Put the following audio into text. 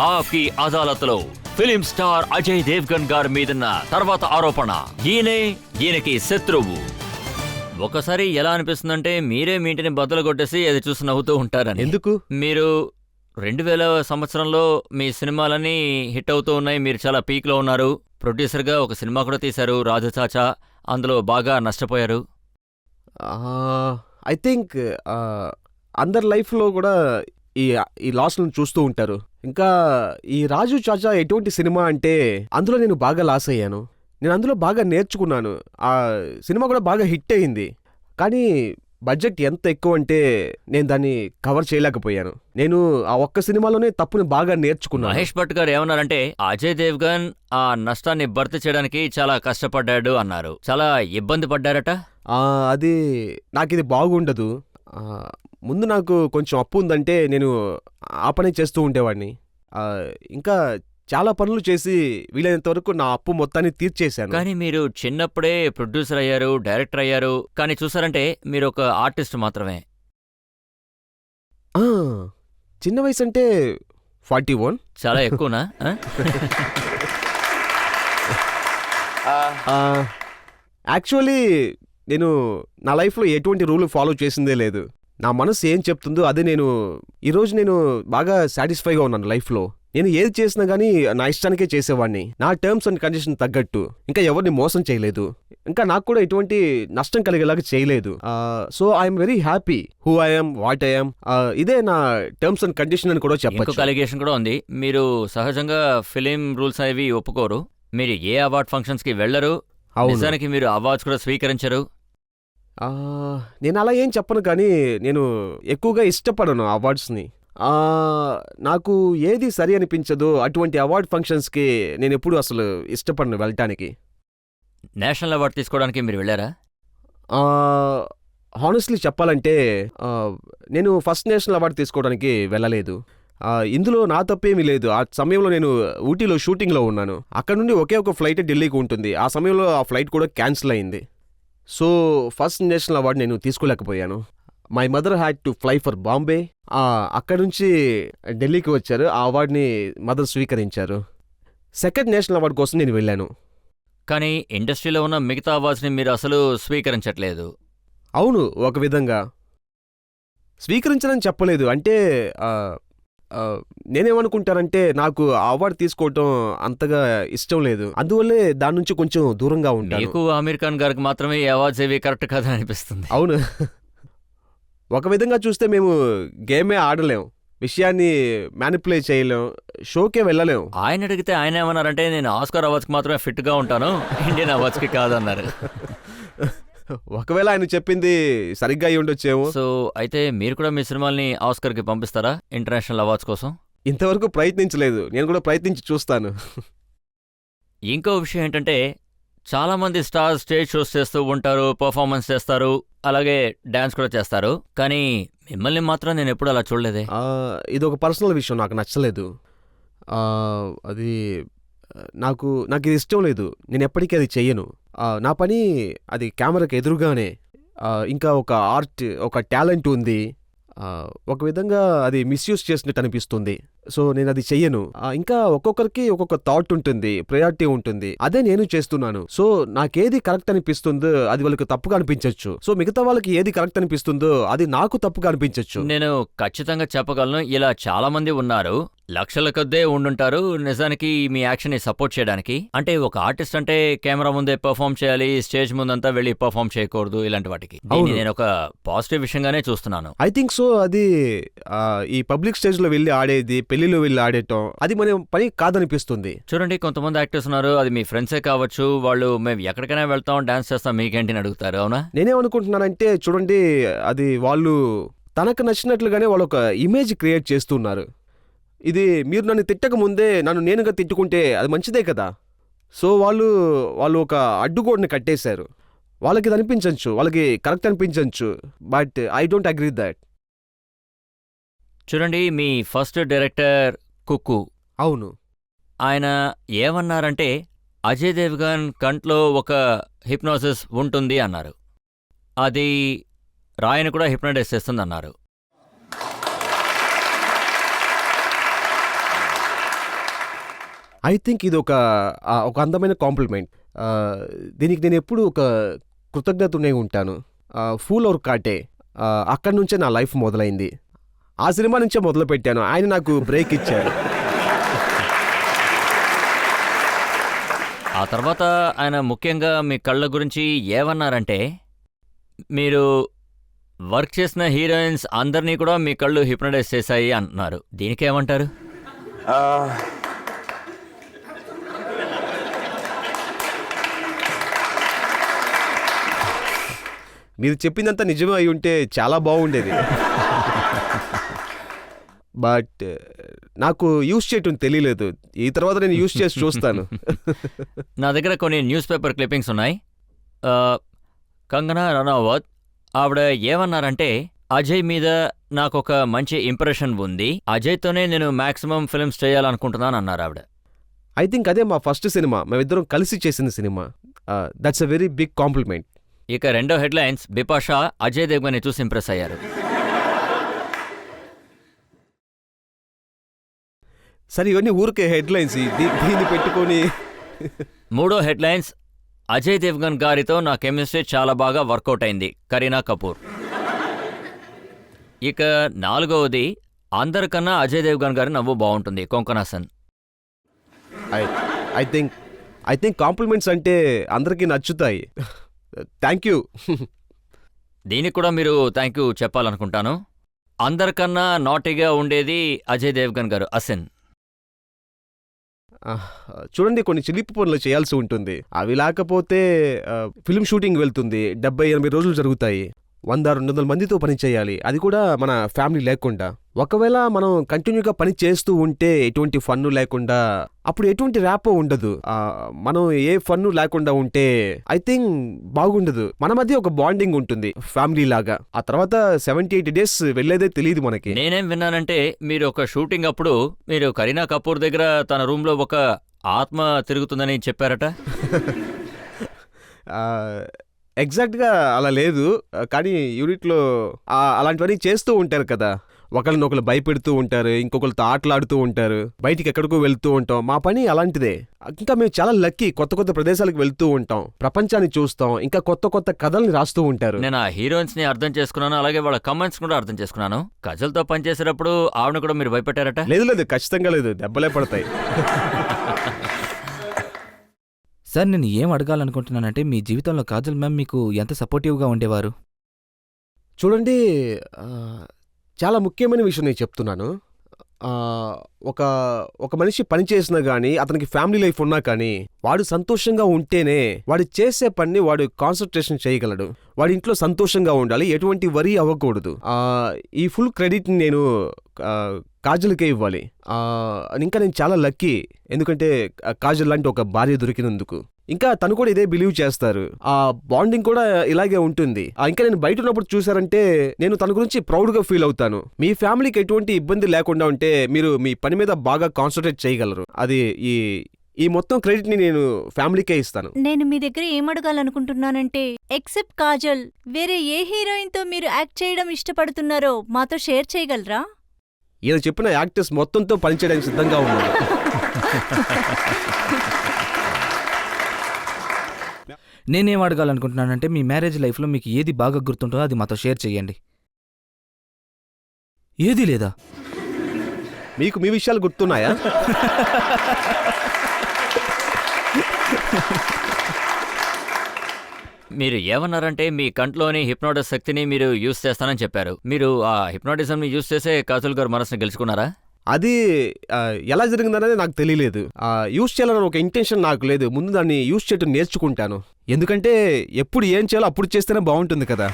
ఆప్కి అదాలత్లో film star Ajay Devgan గారి మీదున్న తర్వాత ఆరోపణ ఈయనకి శత్రువు. ఒకసారి ఎలా అనిపిస్తుందంటే మీరే మీ ఇంటిని బద్దలు కొట్టేసి అది చూసి నవ్వుతూ ఉంటారని. ఎందుకు? మీరు 2000 సంవత్సరంలో మీ సినిమాలన్నీ హిట్ అవుతూ ఉన్నాయి, మీరు చాలా పీక్లో ఉన్నారు. ప్రొడ్యూసర్గా ఒక సినిమా కూడా తీశారు, రాజు చాచా. అందులో బాగా నష్టపోయారు. ఐ థింక్ అందరి లైఫ్లో కూడా ఈ లాస్లను చూస్తూ ఉంటారు. ఇంకా ఈ రాజు చాచా ఎటువంటి సినిమా అంటే అందులో నేను బాగా లాస్ అయ్యాను. నేను అందులో బాగా నేర్చుకున్నాను. ఆ సినిమా కూడా బాగా హిట్ అయింది. కానీ బడ్జెట్ ఎంత ఎక్కువ అంటే నేను దాన్ని కవర్ చేయలేకపోయాను. నేను ఆ ఒక్క సినిమాలోనే తప్పుని బాగా నేర్చుకున్నాను. మహేష్ భట్ గారు ఏమన్నారంటే అజయ్ దేవ్గన్ ఆ నష్టాన్ని భర్తీ చేయడానికి చాలా కష్టపడ్డాడు అన్నారు. చాలా ఇబ్బంది పడ్డారట. అది నాకు ఇది బాగుండదు. ముందు నాకు కొంచెం అప్పు ఉందంటే నేను ఆ పని చేస్తూ ఉండేవాడిని. ఇంకా చాలా పనులు చేసి వీలైనంత వరకు నా అప్పు మొత్తాన్ని తీర్చేశాను. కానీ మీరు చిన్నప్పుడే ప్రొడ్యూసర్ అయ్యారు, డైరెక్టర్ అయ్యారు. కానీ చూసారంటే మీరు ఒక ఆర్టిస్ట్ మాత్రమే. చిన్న వయసు అంటే 41. చాలా ఎక్కువనా? యాక్చువల్లీ నేను నా లైఫ్లో ఎటువంటి రూల్ ఫాలో చేసిందే లేదు. నా మనసు ఏం చెప్తుందో అదే ఈరోజు నేను బాగా సాటిస్ఫైగా ఉన్నాను లైఫ్లో. నేను ఏది చేసినా గానీ నా ఇష్టానికే చేసేవాడిని, నా టర్మ్స్ అండ్ కండిషన్ తగ్గట్టు. ఇంకా ఎవరిని మోసం చేయలేదు, ఇంకా నాకు కూడా ఎటువంటి నష్టం కలిగేలాగా చేయలేదు. So I'm very happy who I'm, what I'm. ఇదే నా టర్మ్స్ అండ్ కండిషన్ అని కూడా చెప్పచ్చు. ఇంకొక అలిగేషన్ కూడా ఉంది. మీరు సహజంగా ఫిలిం రూల్స్ అనేవి ఒప్పుకోరు, మీరు ఏ అవార్డ్ ఫంక్షన్స్ కి వెళ్లరు, నిజానికి మీరు అవార్డ్స్ కూడా స్వీకరించరు. నేను అలా ఏం చెప్పను, కానీ నేను ఎక్కువగా ఇష్టపడను అవార్డ్స్ని. నాకు ఏది సరి అనిపించదో అటువంటి అవార్డ్ ఫంక్షన్స్కి నేను ఎప్పుడు అసలు ఇష్టపడను వెళ్ళటానికి. నేషనల్ అవార్డు తీసుకోవడానికి మీరు వెళ్ళారా? హానెస్ట్లీ చెప్పాలంటే నేను ఫస్ట్ నేషనల్ అవార్డు తీసుకోవడానికి వెళ్ళలేదు. ఇందులో నా తప్పేమీ లేదు. ఆ సమయంలో నేను ఊటీలో షూటింగ్లో ఉన్నాను. అక్కడ నుండి ఒకే ఒక ఫ్లైట్ ఢిల్లీకి ఉంటుంది. ఆ సమయంలో ఆ ఫ్లైట్ కూడా క్యాన్సిల్ అయింది. సో ఫస్ట్ నేషనల్ అవార్డు నేను తీసుకోలేకపోయాను. My mother had to fly for Bombay. అక్కడ నుంచి ఢిల్లీకి వచ్చారు, ఆ అవార్డుని మదర్ స్వీకరించారు. సెకండ్ నేషనల్ అవార్డు కోసం నేను వెళ్ళాను. కానీ ఇండస్ట్రీలో ఉన్న మిగతా అవార్డ్స్ని మీరు అసలు స్వీకరించట్లేదు. అవును, ఒక విధంగా స్వీకరించదని చెప్పలేదు. అంటే నేనేమనుకుంటానంటే నాకు ఆ అవార్డు తీసుకోవటం అంతగా ఇష్టం లేదు, అందువల్లే దాని నుంచి కొంచెం దూరంగా ఉంటాను. మీకు ఆమీర్ ఖాన్ గారికి మాత్రమే ఈ అవార్డ్స్ ఏవి కరెక్ట్ కదా అనిపిస్తుంది. అవును, ఒక విధంగా చూస్తే మేము గేమే ఆడలేం, విషయాన్ని మ్యానిపులేట్ చేయలేం, షోకే వెళ్ళలేం. ఆయన అడిగితే ఆయన ఏమన్నారంటే నేను ఆస్కార్ అవార్డ్స్కి మాత్రమే ఫిట్గా ఉంటాను, ఇండియన్ అవార్డ్స్కి కాదన్నారు. ఒకవేళ ఆయన చెప్పింది సరిగ్గా అయి ఉండొచ్చేమో. సో అయితే మీరు కూడా మీ సినిమాల్ని ఆస్కార్కి పంపిస్తారా ఇంటర్నేషనల్ అవార్డ్స్ కోసం? ఇంతవరకు ప్రయత్నించలేదు, నేను కూడా ప్రయత్నించి చూస్తాను. ఇంకో విషయం ఏంటంటే చాలామంది స్టార్స్ స్టేజ్ షోస్ చేస్తూ ఉంటారు, పర్ఫార్మెన్స్ చేస్తారు, అలాగే డాన్స్ కూడా చేస్తారు. కానీ మిమ్మల్ని మాత్రం నేను ఎప్పుడు అలా చూడలేదే. ఇది ఒక పర్సనల్ విషయం, నాకు నచ్చలేదు. అది నాకు ఇది ఇష్టం లేదు, నేను ఎప్పటికీ అది చెయ్యను. నా పని అది కెమెరాకి ఎదురుగానే. ఇంకా ఒక ఆర్ట్, ఒక టాలెంట్ ఉంది. ఒక విధంగా అది మిస్యూజ్ చేసినట్టు అనిపిస్తుంది. సో నేను అది చెయ్యను. ఇంకా ఒక్కొక్కరికి ఒక్కొక్క థాట్ ఉంటుంది, ప్రయారిటీ ఉంటుంది, అదే నేను చేస్తున్నాను. సో నాకేది కరెక్ట్ అనిపిస్తుందో అది వాళ్ళకి తప్పుగా అనిపించవచ్చు. సో మిగతా వాళ్ళకి ఏది కరెక్ట్ అనిపిస్తుందో అది నాకు తప్పుగా అనిపించవచ్చు. నేను ఖచ్చితంగా చెప్పగలను, ఇలా చాలా మంది ఉన్నారు, లక్షల కొద్దే ఉండుంటారు నిజానికి మీ యాక్షన్ ని సపోర్ట్ చేయడానికి. అంటే ఒక ఆర్టిస్ట్ అంటే కెమెరా ముందే పర్ఫార్మ్ చేయాలి, స్టేజ్ ముందంతా వెళ్ళి పర్ఫార్మ్ చేయకూడదు, ఇలాంటి వాటికి. నేను ఒక పాజిటివ్ విషయంగానే చూస్తున్నాను. I think so. అది ఈ పబ్లిక్ స్టేజ్ లో వెళ్ళి ఆడేది, పెళ్లిలో వెళ్ళి ఆడేయటం, అది మన పని కాదనిపిస్తుంది. చూడండి, కొంతమంది యాక్టర్స్ ఉన్నారు, అది మీ ఫ్రెండ్సే కావచ్చు, వాళ్ళు మేము ఎక్కడికైనా వెళ్తాం, డాన్స్ చేస్తాం, మీకేంటి అని అడుగుతారు. అవునా? నేనేమనుకుంటున్నానంటే చూడండి, అది వాళ్ళు తనకు నచ్చినట్లుగానే వాళ్ళు ఒక ఇమేజ్ క్రియేట్ చేస్తున్నారు. ఇది మీరు నన్ను తిట్టక ముందే నన్ను నేనుగా తిట్టుకుంటే అది మంచిదే కదా. సో వాళ్ళు ఒక అడ్డుగోడని కట్టేశారు. వాళ్ళకి ఇది అనిపించవచ్చు, వాళ్ళకి కరెక్ట్ అనిపించవచ్చు, but I don't agree that. చూడండి, మీ ఫస్ట్ డైరెక్టర్ కుక్కు, అవును, ఆయన ఏమన్నారంటే అజయ్ దేవ్గన్ కంట్లో ఒక హిప్నోసిస్ ఉంటుంది అన్నారు. అది రాయను కూడా హిప్నటైజ్ చేస్తుంది అన్నారు. ఐ థింక్ ఇది ఒక అందమైన కాంప్లిమెంట్. దీనికి నేను ఎప్పుడు ఒక కృతజ్ఞతనే ఉంటాను. ఫూల్ ఔర్ కాటే అక్కడి నుంచే నా లైఫ్ మొదలైంది. ఆ సినిమా నుంచే మొదలుపెట్టాను. ఆయన నాకు బ్రేక్ ఇచ్చారు. ఆ తర్వాత ఆయన ముఖ్యంగా మీ కళ్ళ గురించి ఏమన్నారంటే, మీరు వర్క్ చేసిన హీరోయిన్స్ అందరినీ కూడా మీ కళ్ళు హిప్నటైజ్ చేశాయి అంటున్నారు. దీనికేమంటారు? మీరు చెప్పిందంతా నిజమే అయి ఉంటే చాలా బాగుండేది. బట్ నాకు యూస్ చేయటం తెలియలేదు. ఈ తర్వాత నేను యూస్ చేసి చూస్తాను. నా దగ్గర కొన్ని న్యూస్ పేపర్ క్లిప్పింగ్స్ ఉన్నాయి. కంగనా రనౌత్ ఆవిడ ఏమన్నారంటే, అజయ్ మీద నాకు ఒక మంచి ఇంప్రెషన్ ఉంది, అజయ్తోనే నేను మ్యాక్సిమం ఫిల్మ్స్ చేయాలనుకుంటున్నాను అన్నారు ఆవిడ. ఐ థింక్ అదే మా ఫస్ట్ సినిమా, మేమిద్దరం కలిసి చేసిన cinema. That's a very big compliment. ఇక రెండో హెడ్లైన్స్, బిపాషా అజయ్ దేవ్గన్ని చూసి ఇంప్రెస్ అయ్యారు. సరే ఇవన్నీ ఊరికే హెడ్లైన్స్, దీన్ని పెట్టుకొని. మూడో హెడ్లైన్స్, అజయ్ దేవ్గన్ గారితో నా కెమిస్ట్రీ చాలా బాగా వర్కౌట్ అయింది, కరీనా కపూర్. ఇక నాలుగవది, అందరికన్నా అజయ్ దేవ్గన్ గారి నవ్వు బాగుంటుంది, కొంకనా సన్. ఐ థింక్ కాంప్లిమెంట్స్ అంటే అందరికీ నచ్చుతాయి. Thank you. దీనికి కూడా మీరు థ్యాంక్ యూ చెప్పాలనుకుంటాను. అందరికన్నా నాటిగా ఉండేది అజయ్ దేవ్గన్ గారు, అసిన్. చూడండి, కొన్ని చిలిపి పనులు చేయాల్సి ఉంటుంది. అవి లేకపోతే ఫిల్మ్ షూటింగ్ వెళ్తుంది, 70-80 రోజులు జరుగుతాయి, 100-200 మందితో పని చేయాలి, అది కూడా మన ఫ్యామిలీ లేకుండా. ఒకవేళ మనం కంటిన్యూగా పని చేస్తూ ఉంటే ఎటువంటి ఫన్ను లేకుండా, అప్పుడు ఎటువంటి ర్యాపో ఉండదు. మనం ఏ ఫన్ను లేకుండా ఉంటే ఐ థింక్ బాగుండదు. మన మధ్య ఒక బాండింగ్ ఉంటుంది ఫ్యామిలీ లాగా. ఆ తర్వాత 70-80 డేస్ వెళ్ళేదే తెలియదు మనకి. నేనేం విన్నానంటే, మీరు ఒక షూటింగ్ అప్పుడు మీరు కరీనా కపూర్ దగ్గర తన రూమ్లో ఒక ఆత్మ తిరుగుతుందని చెప్పారట. ఎగ్జాక్ట్గా అలా లేదు, కానీ యూనిట్లో అలాంటివన్నీ చేస్తూ ఉంటారు కదా. ఒకరినొకరు భయపెడుతూ ఉంటారు, ఇంకొకరితో ఆటలాడుతూ ఉంటారు, బయటికి ఎక్కడికో వెళ్తూ ఉంటాం. మా పని అలాంటిదే. ఇంకా మేము చాలా లక్కీ, కొత్త కొత్త ప్రదేశాలకు వెళ్తూ ఉంటాం, ప్రపంచాన్ని చూస్తాం, ఇంకా కొత్త కొత్త కథల్ని రాస్తూ ఉంటారు. నేను ఆ హీరోయిన్స్ ని అర్థం చేసుకున్నాను, అలాగే వాళ్ళ కమెంట్స్ కూడా అర్థం చేసుకున్నాను. కజల్తో పనిచేసేటప్పుడు ఆవిడ కూడా మీరు భయపెట్టారట? లేదు, ఖచ్చితంగా లేదు, దెబ్బలే పడతాయి. సార్, నేను ఏం అడగాలనుకుంటున్నానంటే, మీ జీవితంలో కాజల్ మ్యామ్ మీకు ఎంత సపోర్టివ్గా ఉండేవారు? చూడండి, చాలా ముఖ్యమైన విషయం నేను చెప్తున్నాను. ఒక మనిషి పని చేసినా కానీ, అతనికి ఫ్యామిలీ లైఫ్ ఉన్నా కానీ, వాడు సంతోషంగా ఉంటేనే వాడు చేసే పని వాడు కాన్సన్ట్రేషన్ చేయగలడు. వాడి ఇంట్లో సంతోషంగా ఉండాలి, ఎటువంటి వరీ అవ్వకూడదు. ఈ ఫుల్ క్రెడిట్ నేను కాజల్కే ఇవ్వాలి. ఇంకా నేను చాలా లక్కీ, ఎందుకంటే కాజల్ లాంటి ఒక భార్య దొరికినందుకు. ఇంకా తను కూడా ఇదే బిలీవ్ చేస్తారు. ఆ బాండింగ్ కూడా ఇలాగే ఉంటుంది. ఇంకా నేను బయట ఉన్నప్పుడు చూసారంటే నేను తన గురించి ప్రౌడ్గా ఫీల్ అవుతాను. మీ ఫ్యామిలీకి ఎటువంటి ఇబ్బంది లేకుండా ఉంటే మీరు మీ పని మీద బాగా కాన్సన్ట్రేట్ చేయగలరు. అది ఈ మొత్తం క్రెడిట్ ని నేను ఫ్యామిలీకే ఇస్తాను. నేను మీ దగ్గర ఏం అడగాలనుకుంటున్నానంటే, ఎక్సెప్ట్ కాజల్, వేరే ఏ హీరోయిన్ తో మీరు యాక్ట్ చేయడం ఇష్టపడుతున్నారో మాతో షేర్ చేయగలరా? ఈయన చెప్పిన యాక్టర్స్ మొత్తంతో పనిచేయడానికి సిద్ధంగా ఉన్నారు. నేనేం అడగాలనుకుంటున్నానంటే, మీ మ్యారేజ్ లైఫ్లో మీకు ఏది బాగా గుర్తుంటుందో అది మాతో షేర్ చేయండి. ఏది లేదా? మీకు మీ విషయాలు గుర్తున్నాయా? మీరు ఏమన్నారంటే, మీ కంట్లోని హిప్నోటిస్ శక్తిని మీరు యూస్ చేస్తానని చెప్పారు. మీరు ఆ హిప్నోటిజంని యూస్ చేసే కాజల్ గారు మనసుని గెలుచుకున్నారా? అది ఎలా జరిగిందనేది నాకు తెలియలేదు. యూస్ చేయాలని ఒక ఇంటెన్షన్ నాకు లేదు. ముందు దాన్ని యూస్ చేయడం నేర్చుకుంటాను. ఎందుకంటే ఎప్పుడు ఏం చేయాలో అప్పుడు చేస్తేనే బాగుంటుంది కదా.